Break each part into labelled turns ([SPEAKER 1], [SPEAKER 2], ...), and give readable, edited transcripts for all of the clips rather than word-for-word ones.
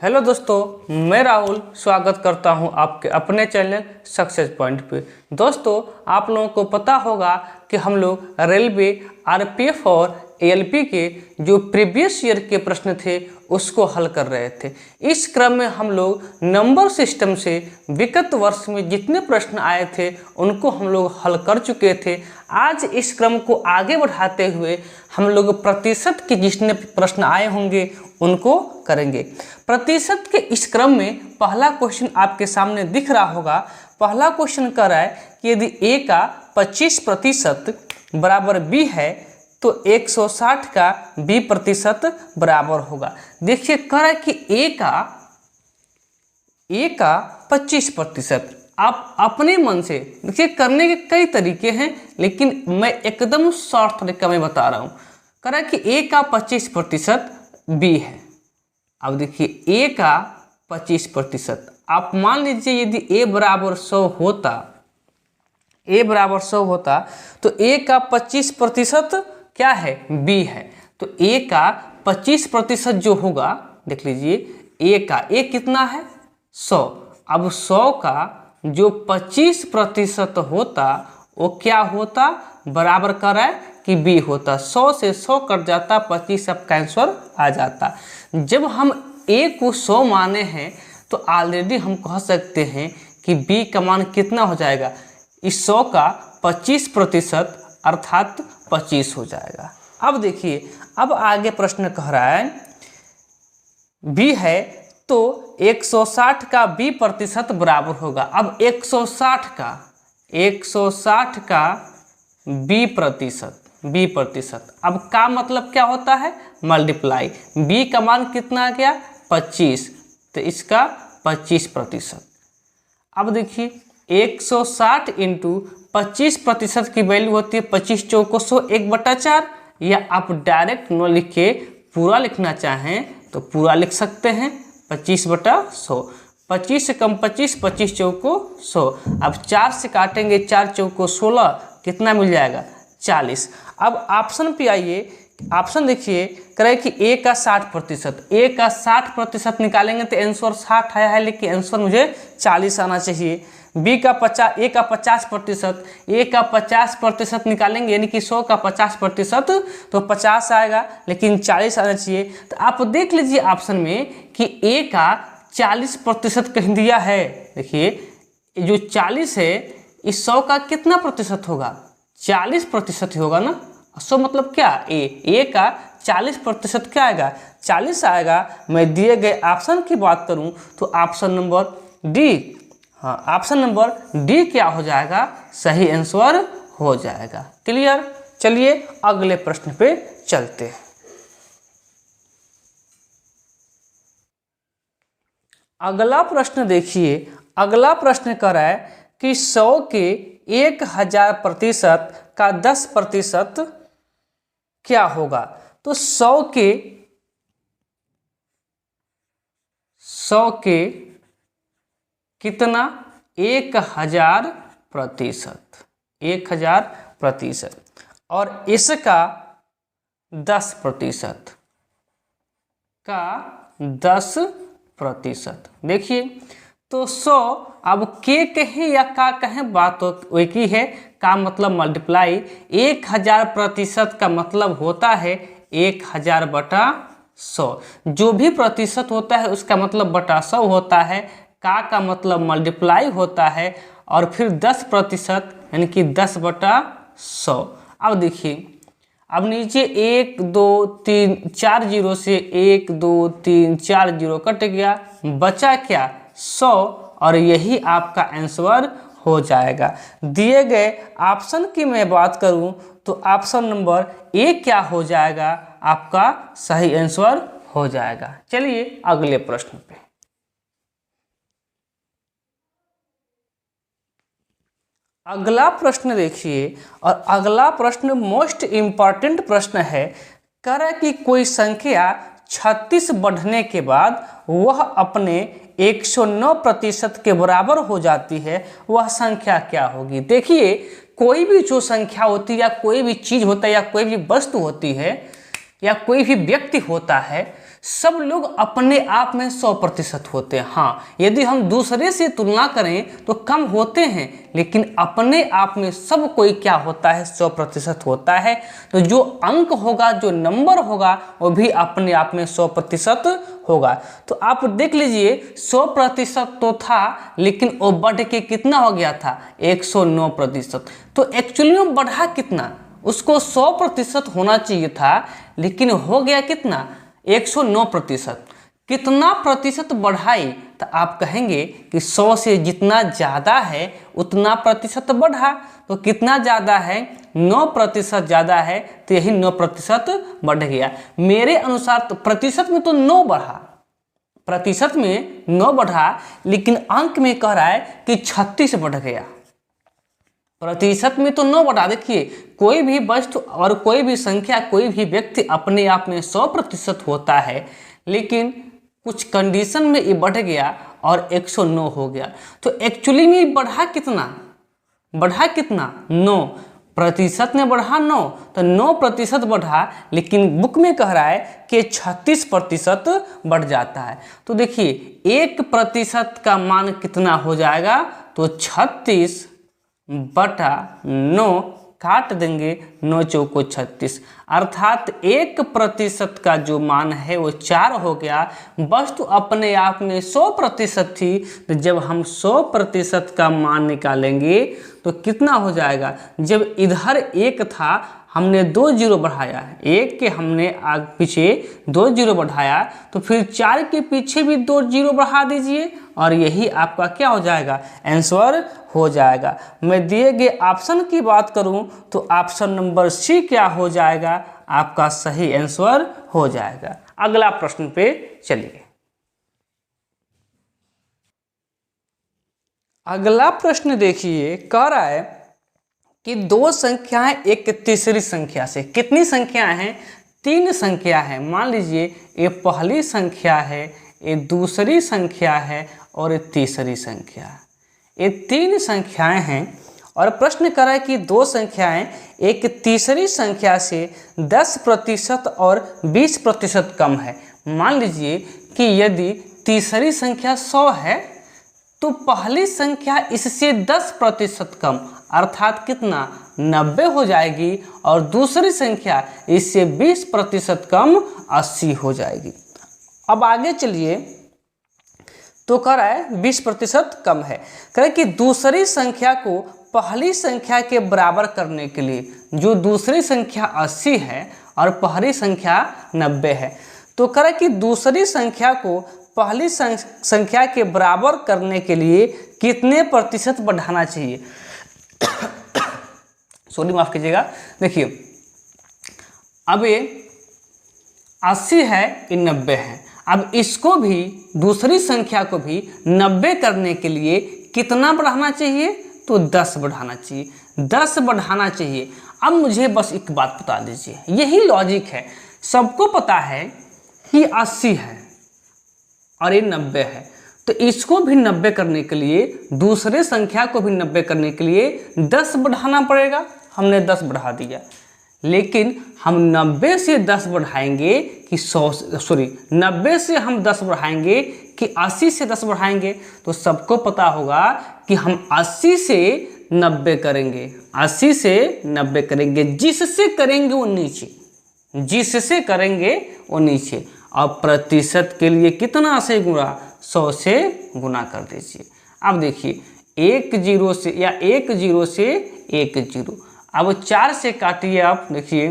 [SPEAKER 1] Hello दोस्तों, मैं राहुल स्वागत करता हूं आपके अपने चैनल सक्सेस पॉइंट पे। दोस्तों, आप लोगों को पता होगा कि हम लोग रेलवे आरपीएफ और एएलपी के जो प्रीवियस ईयर के प्रश्न थे उसको हल कर रहे थे। इस क्रम में हम लोग नंबर सिस्टम से विगत वर्ष में जितने प्रश्न आए थे उनको हम लोग हल कर चुके थे। आज इस क्रम को आगे बढ़ाते हुए हम लोग प्रतिशत के जितने प्रश्न आए होंगे उनको करेंगे। प्रतिशत के इस क्रम में पहला क्वेश्चन आपके सामने दिख रहा होगा। पहला क्वेश्चन कह रहा है कि यदि a का 25% बराबर b है तो 160 का b प्रतिशत बराबर होगा। देखिए कह रहा है कि a का 25%। आप अपने मन से देखिए, करने के कई तरीके हैं लेकिन मैं एकदम शॉर्ट तरीका में बता रहा हूँ। कह रहा है कि a का 25% b है। अब देखिए a का 25%, आप मान लीजिए यदि a बराबर 100 होता तो a का 25% क्या है, b है। तो a का 25% जो होगा, देख लीजिए a कितना है 100। अब 100 का जो 25% होता वो क्या होता, बराबर कर रहा है कि b होता। 100 से 100 कट जाता, 25 सब कैंसर आ जाता। जब हम a को 100 माने हैं तो ऑलरेडी हम कह सकते हैं कि b का मान कितना हो जाएगा, इस 100 का 25% अर्थात 25 हो जाएगा। अब देखिए, अब आगे प्रश्न कह रहा है b है तो 160 का b प्रतिशत बराबर होगा। अब 160 का b प्रतिशत, अब का मतलब क्या होता है, मल्टीप्लाई। b का मान कितना आ गया 25, तो इसका 25%। अब देखिए 160 इंटू 25% की वैल्यू होती है 25 चौको 100 1/4, या आप डायरेक्ट न लिख के पूरा लिखना चाहें तो पूरा लिख सकते हैं 25/100। 25 से कम 25, 25 चौको 100। अब 4 से काटेंगे, 4 चौको 16, कितना मिल जाएगा 40। अब ऑप्शन पे आइए, ऑप्शन देखिए कह रहे कि a का 60% निकालेंगे तो आंसर 60 आया है, लेकिन आंसर मुझे 40 आना चाहिए। a का 50% निकालेंगे यानी कि 100 का 50% तो 50 आएगा, लेकिन 40 आना चाहिए। तो आप देख लीजिए ऑप्शन में कि a का 40% कहीं दिया है। देखिए जो 40 है इस 100 का कितना प्रतिशत होगा, 40% ही होगा ना। 100 मतलब क्या, a का 40% क्या आएगा, 40 आएगा। मैं दिए गए ऑप्शन की बात करूं तो ऑप्शन नंबर डी, हाँ ऑप्शन नंबर डी क्या हो जाएगा, सही आंसर हो जाएगा। क्लियर। चलिए अगले प्रश्न पे चलते हैं। अगला प्रश्न देखिए, अगला प्रश्न कर रहा है कि 100 के 1000% का 10% क्या होगा। तो 100 के कितना, 1000%, और इसका 10% का 10%। देखिए तो 100, अब के कहें या का कहें बात एक ही है। का मतलब मल्टीप्लाई, 1000% का मतलब होता है 1000/100। जो भी प्रतिशत होता है उसका मतलब बटा 100 होता है। का मतलब मल्टीप्लाई होता है, और फिर 10% यानी कि 10/100। अब देखिए, अब नीचे 1 2 3 4 जीरो से 1 2 3 4 जीरो कट गया, बचा क्या 100, और यही आपका आंसर हो जाएगा। दिए गए ऑप्शन की मैं बात करूं तो ऑप्शन नंबर ए क्या हो जाएगा, आपका सही आंसर हो जाएगा। चलिए अगले प्रश्न पे। अगला प्रश्न देखिए, और अगला प्रश्न मोस्ट इंपॉर्टेंट प्रश्न है। कह रहा है कि कोई संख्या 36 बढ़ने के बाद वह अपने 109% के बराबर हो जाती है, वह संख्या क्या होगी। देखिए कोई भी जो संख्या होती है या कोई भी चीज होता है या कोई भी वस्तु होती है, या कोई भी व्यक्ति होता है, सब लोग अपने आप में 100% होते हैं। हाँ, यदि हम दूसरे से तुलना करें तो कम होते हैं, लेकिन अपने आप में सब कोई क्या होता है, 100% होता है। तो जो अंक होगा, जो नंबर होगा, वो भी अपने आप में 100% होगा। तो आप देख लीजिए 100% तो था, लेकिन वो बढ़ के कितना हो गया था, 109%। तो एक्चुअली में बढ़ा कितना, उसको 100% होना चाहिए था, लेकिन हो गया कितना, 109%। कितना प्रतिशत बढ़ाई, तो आप कहेंगे कि 100 से जितना ज़्यादा है उतना प्रतिशत बढ़ा। तो कितना ज़्यादा है, 9% ज़्यादा है, तो यही 9% बढ़ गया। मेरे अनुसार तो प्रतिशत में तो 9 बढ़ा, प्रतिशत में 9 बढ़ा, लेकिन अंक में कह रहा है कि 36 बढ़ गया। प्रतिशत में तो 9 बढ़ा। देखिए, कोई भी वस्तु और कोई भी संख्या, कोई भी व्यक्ति अपने आप में 100% होता है, लेकिन कुछ कंडीशन में ये बढ़ गया और 109 हो गया। तो एक्चुअली में बढ़ा कितना, 9 प्रतिशत में बढ़ा 9, तो 9% बढ़ा, लेकिन बुक में कह रहा है कि 36% बढ़ जाता है। तो देखिए 1% का मान कितना हो जाएगा, तो 36/9 काट देंगे, 9 चौको 36, अर्थात 1% का जो मान है वो 4 हो गया। वस्तु अपने आप में 100% थी, तो जब हम 100% का मान निकालेंगे तो कितना हो जाएगा। जब इधर 1 था, हमने 2 जीरो बढ़ाया, 1 के हमने आगे पीछे 2 जीरो बढ़ाया, तो फिर 4 के पीछे भी 2 जीरो बढ़ा दीजिए, और यही आपका क्या हो जाएगा, आंसर हो जाएगा। मैं दिए गए ऑप्शन की बात करूं तो ऑप्शन नंबर सी क्या हो जाएगा, आपका सही आंसर हो जाएगा। अगला प्रश्न पे चलिए। अगला प्रश्न देखिए, कह रहा है कि 2 संख्याएं एक तीसरी संख्या से, कितनी संख्याएं हैं, 3 संख्या है। मान लीजिए ये पहली संख्या है, ये दूसरी संख्या है और ये तीसरी संख्या है। ये 3 संख्याएं हैं और प्रश्न कर रहा है कि 2 संख्याएं एक तीसरी संख्या से 10% और 20% कम है। मान लीजिए कि यदि तीसरी संख्या 100 है, तो पहली संख्या इससे 10% कम, अर्थात कितना, 90 हो जाएगी, और दूसरी संख्या इससे 20% कम, 80 हो जाएगी। अब आगे चलिए, तो कह रहा है 20% कम है। कह रहा है कि दूसरी संख्या को पहली संख्या के बराबर करने के लिए, जो दूसरी संख्या 80 है और पहली संख्या 90 है, तो कह रहा है कि दूसरी संख्या को पहली संख्या के बराबर करने के लिए कितने प्रतिशत बढ़ाना चाहिए। सॉरी, माफ कीजिएगा। देखिए, अब ये 80 है, ये 90 है। अब इसको भी, दूसरी संख्या को भी 90 करने के लिए कितना बढ़ाना चाहिए, तो 10 बढ़ाना चाहिए, 10 बढ़ाना चाहिए। अब मुझे बस एक बात बता दीजिए, यही लॉजिक है, सबको पता है कि 80 है और ये 90 है, तो इसको भी 90 करने के लिए, दूसरे संख्या को भी 90 करने के लिए 10 बढ़ाना पड़ेगा। हमने 10 बढ़ा दिया, लेकिन हम 90 से 10 बढ़ाएंगे कि 90 से हम 10 बढ़ाएंगे कि 80 से 10 बढ़ाएंगे। तो सबको पता होगा कि हम 80 से 90 करेंगे, 80 से 90 करेंगे, जिससे करेंगे वो नीचे, जिससे करेंगे वो नीचे। और प्रतिशत के लिए कितना से गुणा, 100 से गुना कर दीजिए। अब देखिए, 1 0 से, या 1 0 से 1 0, अब 4 से काटिए आप, देखिए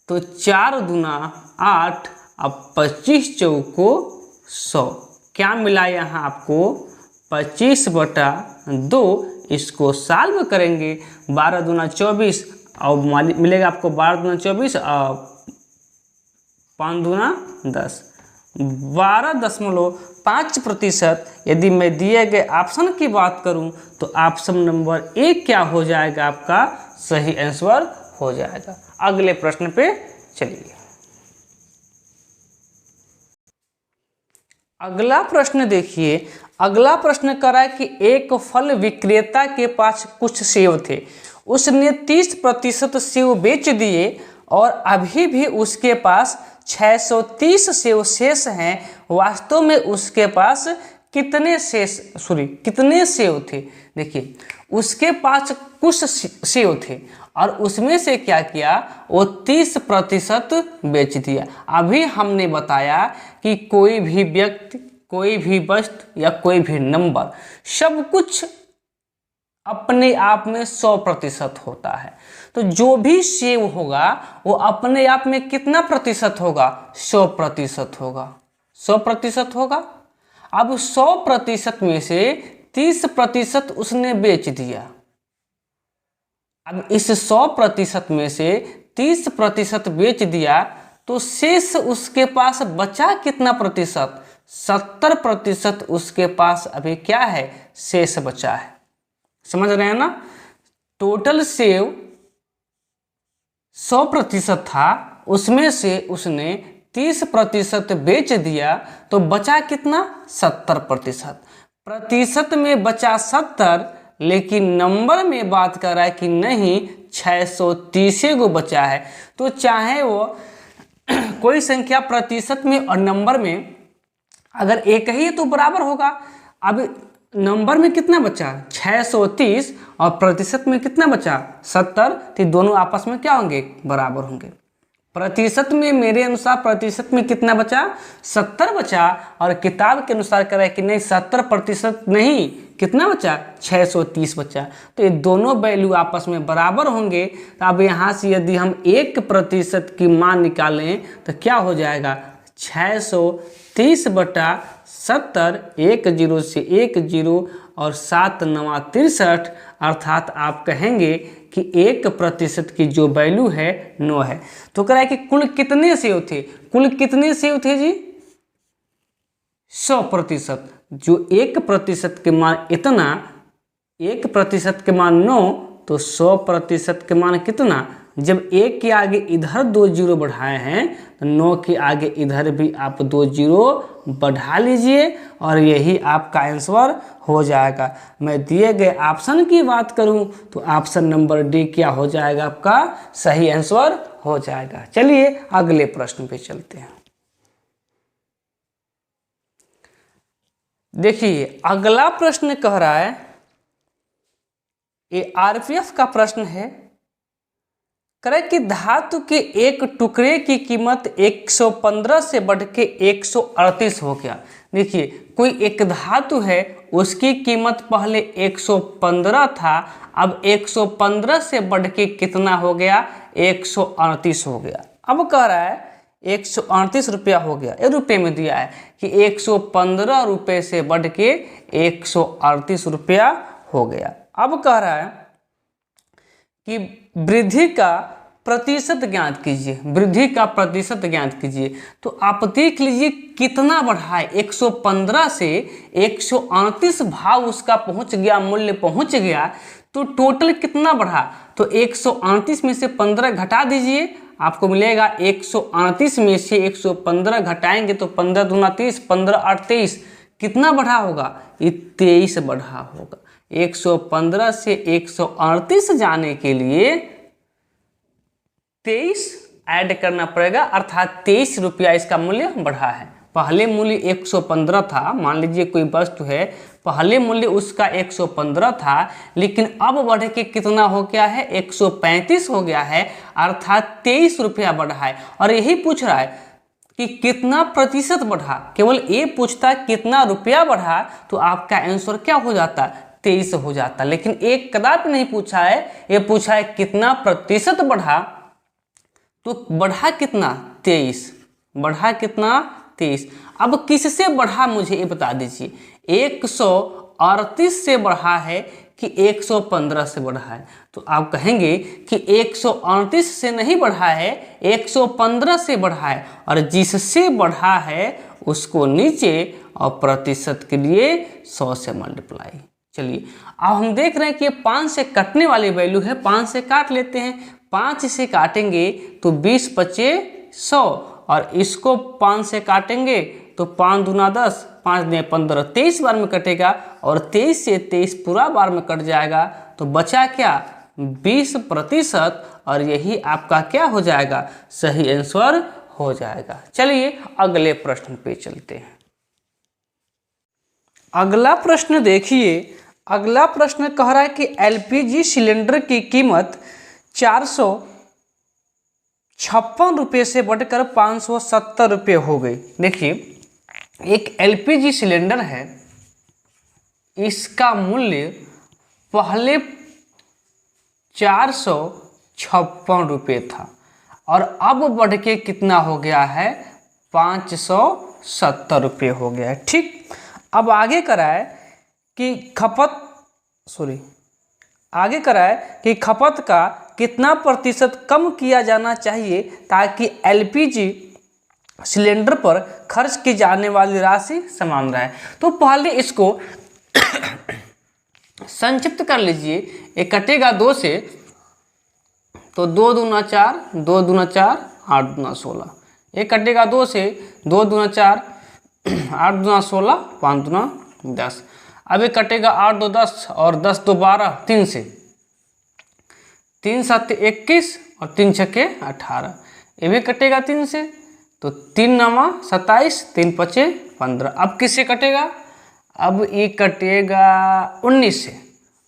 [SPEAKER 1] तो 4 दूना 8, अब 25 चौको 100, क्या मिला यहाँ आपको, 25/2। इसको सॉल्व करेंगे, 12 दूना 24, और मिलेगा आपको 12 दूना 24, और 5 दूना 10, 12.5%। यदि मैं दिए गए ऑप्शन की बात करूं तो ऑप्शन नंबर 1 क्या हो जाएगा, आपका सही आंसर हो जाएगा। अगले प्रश्न पे चलिए। अगला प्रश्न देखिए, अगला प्रश्न करा है कि एक फल विक्रेता के पास कुछ सेब थे, उसने 30% सेब बेच दिए और अभी भी उसके पास 630 सेव शेष हैं। वास्तव में उसके पास कितने सेव थे? देखिए, उसके पास कुछ सेव थे और उसमें से क्या किया, वो 30% बेच दिया। अभी हमने बताया कि कोई भी व्यक्ति, कोई भी वस्तु या कोई भी नंबर, सब कुछ अपने आप में 100% होता है। तो जो भी सेव होगा वो अपने आप में कितना प्रतिशत होगा? 100% होगा। 100% होगा। अब 100% में से 30% उसने बेच दिया। अब इस 100% में से 30% बेच दिया तो शेष उसके पास बचा कितना प्रतिशत? 70% उसके पास अभी क्या है? शेष बचा है। समझ रहे हैं ना? टोटल सेव 100% था, उसमें से उसने 30% बेच दिया तो बचा कितना? 70%। प्रतिशत में बचा 70, लेकिन नंबर में बात कर रहा है कि नहीं 630 को बचा है। तो चाहे वो कोई संख्या प्रतिशत में और नंबर में अगर एक ही है तो बराबर होगा। अब नंबर में कितना बचा? 630 और प्रतिशत में कितना बचा? 70। तो दोनों आपस में क्या होंगे? बराबर होंगे। प्रतिशत में मेरे अनुसार प्रतिशत में कितना बचा? 70 बचा। और किताब के अनुसार कह रहा है कि नहीं 70% नहीं, कितना बचा? 630 बचा। तो ये दोनों वैल्यू आपस में बराबर होंगे। तो अब यहाँ से यदि हम 1% की मान निकालें तो क्या हो जाएगा? 630/70, 1 0 से 1 0 और 7 9 63, अर्थात आप कहेंगे कि 1% की जो वैल्यू है 9 है। तो कह रहा है कि कुल कितने सेव थे? कुल कितने सेव थे जी? 100%। जो 1% के मान इतना, 1% के मान 9, तो 100% के मान कितना? जब 1 के आगे इधर 2 0 बढ़ाए हैं तो 9 के आगे इधर भी आप 2 0 बढ़ा लीजिए और यही आपका आंसर हो जाएगा। मैं दिए गए ऑप्शन की बात करूं तो ऑप्शन नंबर डी क्या हो जाएगा? आपका सही आंसर हो जाएगा। चलिए अगले प्रश्न पे चलते हैं। देखिए अगला प्रश्न कह रहा है, ये आरपीएफ का प्रश्न है। करे कि धातु के एक टुकड़े की कीमत 115 से बढ़ के 138 हो गया। देखिए कोई एक धातु है, उसकी कीमत पहले 115 था, अब 115 से बढ़ के कितना हो गया? 138 हो गया। अब कह रहा है 138 रुपया हो गया। ये रुपये में दिया है कि 115 रुपये से बढ़ के 138 रुपया हो गया। अब कह रहा है कि वृद्धि का प्रतिशत ज्ञात कीजिए। वृद्धि का प्रतिशत ज्ञात कीजिए। तो आप देख लीजिए कितना बढ़ा है। 115 से 138 भाव उसका पहुंच गया, मूल्य पहुंच गया। तो टोटल कितना बढ़ा? तो 138 में से 15 घटा दीजिए, आपको मिलेगा 138 में से 115 घटाएंगे तो 15 दूना 30, 15 8 23, कितना बढ़ा होगा? ये 23 बढ़ा होगा। 115 से 138 जाने के लिए 23 ऐड करना पड़ेगा, अर्थात 23 रुपया इसका मूल्य बढ़ा है। पहले मूल्य 115 था, मान लीजिए कोई वस्तु है, पहले मूल्य उसका 115 था, लेकिन अब बढ़ के कितना हो गया है? 135 हो गया है, अर्थात 23 रुपया बढ़ा है। और यही पूछ रहा है कि कितना प्रतिशत बढ़ा। केवल ये पूछता है कितना रुपया बढ़ा तो आपका आंसर क्या हो जाता? 23 हो जाता। लेकिन एक कदापि नहीं पूछा है, ये पूछा है कितना प्रतिशत बढ़ा। तो बढ़ा कितना? 23। बढ़ा कितना? 23। अब किससे बढ़ा मुझे ये बता दीजिए। 138 से बढ़ा है कि 115 से बढ़ा है? तो आप कहेंगे कि 138 से नहीं बढ़ा है, 115 से बढ़ा है। और जिससे बढ़ा है उसको नीचे और प्रतिशत के लिए 100 से मल्टीप्लाई। चलिए अब हम देख रहे हैं कि 5 से कटने वाली वैल्यू है, 5 से काट लेते हैं। 5 से काटेंगे तो 20 पचे 100, और इसको 5 से काटेंगे तो 5 दूना 10, 5 ने 15, 23 बार में कटेगा। और 23 से 23 पूरा बार में कट जाएगा तो बचा क्या? 20%, और यही आपका क्या हो जाएगा, सही आंसर हो जाएगा। चलिए अगले प्रश्न पे चलते हैं। अगला प्रश्न देखिए, अगला प्रश्न कह रहा है कि एलपीजी सिलेंडर की कीमत 456 रुपये से बढ़कर 570 रुपये हो गई। देखिए एक एलपीजी सिलेंडर है, इसका मूल्य पहले 456 रुपये था और अब बढ़ के कितना हो गया है, 570 रुपये हो गया है। ठीक, अब आगे कराए कि खपत का कितना प्रतिशत कम किया जाना चाहिए ताकि एलपीजी सिलेंडर पर खर्च की जाने वाली राशि समान रहे। तो पहले इसको संक्षिप्त कर लीजिए। ये कटेगा 2 से, तो 2 दूना 4, 2 दूना 4, 8 दूना 16। ये कटेगा 2 से, 2 दूना 4, 8 दूना 16, 5 दूना 10। अब ये कटेगा 8 दो 10 और 10 दो 12, 3 से, 3 7 21 और 3 छक्के 18। ये भी कटेगा 3 से, तो 3 9 27, 3 5 15। अब किससे कटेगा, अब ये कटेगा 19 से,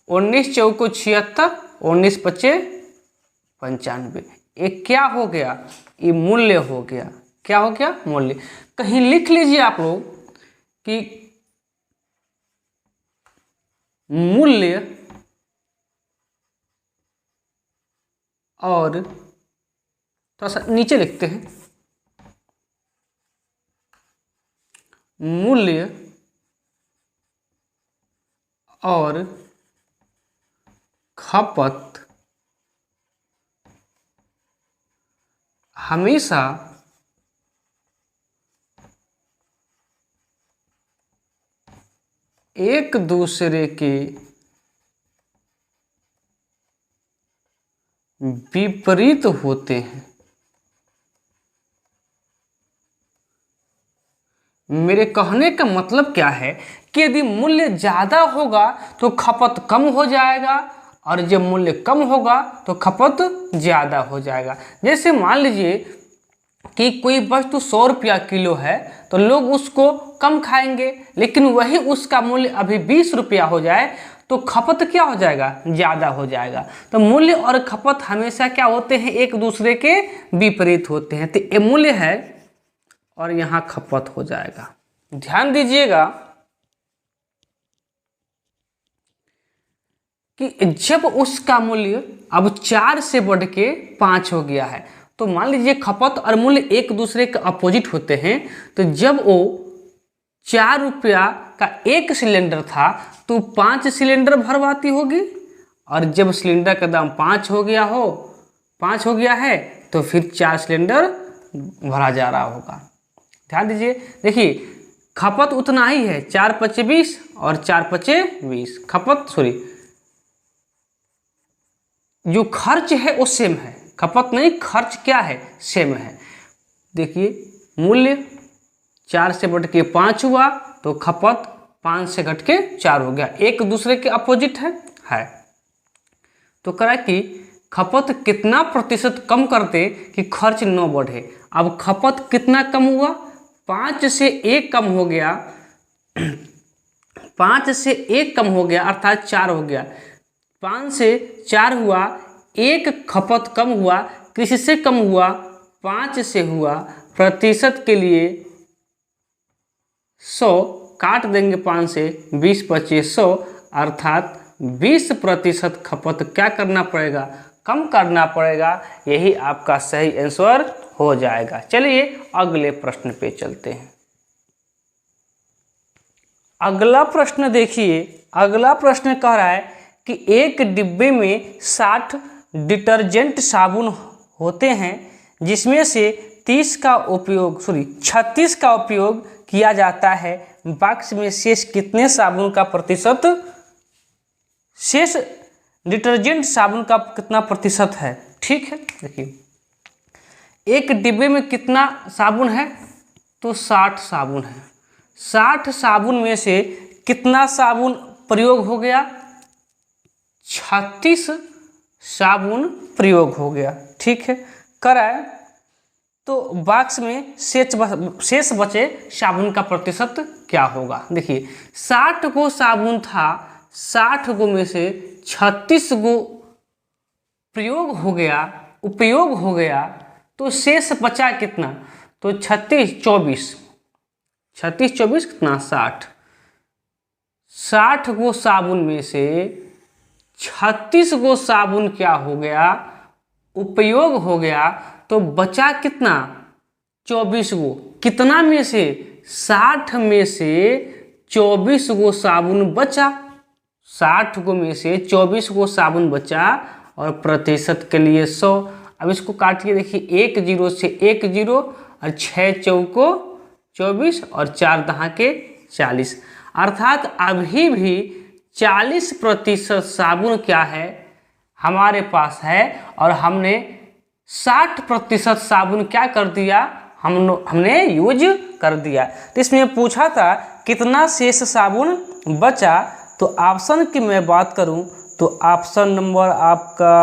[SPEAKER 1] 19 चौको 76, 19 5 95। ये क्या हो गया, ये मूल्य हो गया। क्या हो गया, मूल्य। कहीं लिख लीजिए आप लोग कि मूल्य और थोड़ा सा नीचे लिखते हैं, मूल्य और खपत हमेशा एक दूसरे के विपरीत होते हैं। मेरे कहने का मतलब क्या है कि यदि मूल्य ज़्यादा होगा तो खपत कम हो जाएगा, और जब मूल्य कम होगा तो खपत ज़्यादा हो जाएगा। जैसे मान लीजिए कि कोई वस्तु 100 रुपया किलो है तो लोग उसको कम खाएंगे, लेकिन वही उसका मूल्य अभी 20 रुपया हो जाए तो खपत क्या हो जाएगा, ज़्यादा हो जाएगा। तो मूल्य और खपत हमेशा क्या होते हैं, एक दूसरे के विपरीत होते हैं। तो ये मूल्य है और यहाँ खपत हो जाएगा। ध्यान दीजिएगा कि जब उसका मूल्य अब 4 से बढ़ के 5 हो गया है, तो मान लीजिए खपत और मूल्य एक दूसरे के अपोजिट होते हैं, तो जब वो 4 रुपया का एक सिलेंडर था तो 5 सिलेंडर भरवाती होगी, और जब सिलेंडर का दाम 5 हो गया है तो फिर 4 सिलेंडर भरा जा रहा होगा। ध्यान दीजिए, देखिए खपत उतना ही है, 4 5 20 और 4 5 20। जो खर्च है वो सेम है, खपत नहीं, खर्च क्या है, सेम है। देखिए मूल्य 4 से बढ़ के 5 हुआ तो खपत 5 से घट के 4 हो गया, एक दूसरे के अपोजिट है। तो करा कि खपत कितना प्रतिशत कम करते कि खर्च न बढ़े। अब खपत कितना कम हुआ, 5 से 1 कम हो गया, 5 से 1 कम हो गया अर्थात 4 हो गया। 5 से 4 हुआ, 1 खपत कम हुआ, किससे कम हुआ, 5 से हुआ। प्रतिशत के लिए 100 काट देंगे 5 से, 20 25 100, अर्थात 20% खपत क्या करना पड़ेगा, कम करना पड़ेगा। यही आपका सही आंसर हो जाएगा। चलिए अगले प्रश्न पे चलते हैं। अगला प्रश्न देखिए, अगला प्रश्न कह रहा है कि एक डिब्बे में 60 डिटर्जेंट साबुन होते हैं, जिसमें से 36 का उपयोग किया जाता है। बॉक्स में शेष कितने साबुन का प्रतिशत, शेष डिटर्जेंट साबुन का कितना प्रतिशत है। ठीक है, देखिए एक डिब्बे में कितना साबुन है, तो 60 साबुन है। 60 साबुन में से कितना साबुन प्रयोग हो गया, 36 साबुन प्रयोग हो गया। ठीक है, कराए तो बॉक्स में शेष बचे साबुन का प्रतिशत क्या होगा। देखिए 60 गो साबुन था, 60 गो में से 36 गो प्रयोग हो गया, उपयोग हो गया, तो शेष बचा कितना, तो 36 24 कितना 60 गो साबुन में से 36 गो साबुन क्या हो गया, उपयोग हो गया, तो बचा कितना 24 गो। कितना में से, 60 में से 24 गो साबुन बचा, 60 गो में से 24 गो साबुन बचा और प्रतिशत के लिए 100। अब इसको काटिए, देखिए 1 0 से 1 0 और 6 चौको 24 और 4 दहाके 40, अर्थात अभी भी 40% साबुन क्या है हमारे पास है और हमने 60% साबुन क्या कर दिया, हमने यूज कर दिया। तो इसमें पूछा था कितना शेष साबुन बचा, तो ऑप्शन की मैं बात करूं तो ऑप्शन नंबर आपका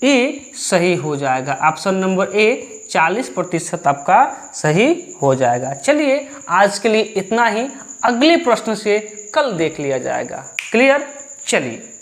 [SPEAKER 1] ए सही हो जाएगा। ऑप्शन नंबर ए 40% आपका सही हो जाएगा। चलिए आज के लिए इतना ही, अगले प्रश्न से कल देख लिया जाएगा। क्लियर, चलिए।